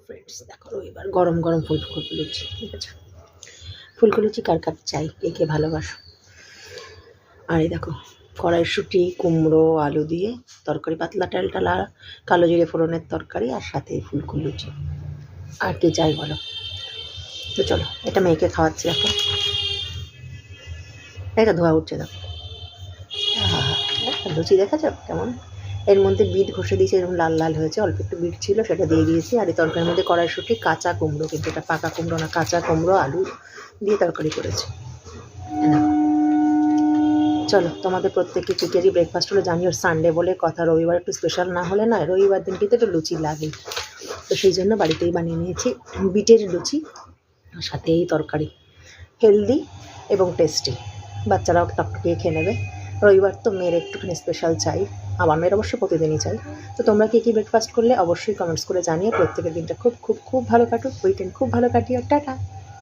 Friends দেখো এবার গরম গরম ফুলকো লুচি, ঠিক আছে? ফুলকো লুচি কার কার চাই, কে কে ভালোবাসো? আর এই দেখো কড়াইশুঁটি, কুমড়ো, আলু দিয়ে তরকারি, পাতলা টালটালা কালো জিরে ফোড়নের তরকারি, আর সাথে ফুলকো লুচি। আর কে চাই বলো? তো চলো, এটা মেয়েকে খাওয়াচ্ছি। দেখো এটা ধোয়া উঠছে, দেখো লুচি দেখেছো কেমন? এর মধ্যে বিট ঘষে দিয়েছি, এরকম লাল লাল হয়েছে, অল্প একটু বিট ছিল সেটা দিয়ে দিয়েছি। আর এই তরকারির মধ্যে কড়াইশুঁটি, কাঁচা কুমড়ো, কিন্তু এটা পাকা কুমড়ো না, কাঁচা কুমড়ো আলু দিয়ে তরকারি করেছি। চলো, তোমাদের প্রত্যেককে চিকেরই ব্রেকফাস্ট হলো, জানিও সানডে বলে কথা, রবিবার একটু স্পেশাল না হলে না, রবিবার দিন কিন্তু একটু লুচি লাগে, তো সেই জন্য বাড়িতেই বানিয়ে নিয়েছি বিটের লুচি, সাথে এই তরকারি, হেলদি এবং টেস্টি, বাচ্চারাও টকটকিয়ে খেয়ে নেবে। রবিবার তো মেয়ের একটুখানি স্পেশাল চাই, আমার মেয়ের অবশ্যই প্রতিদিনই চাই। তো তোমরা কী কী ব্রেকফাস্ট করলে অবশ্যই কমেন্টস করে জানিয়ে প্রত্যেকের দিনটা খুব খুব খুব ভালো কাটুক, উইকেন্ড খুব ভালো কাটিয়ে, টাটা।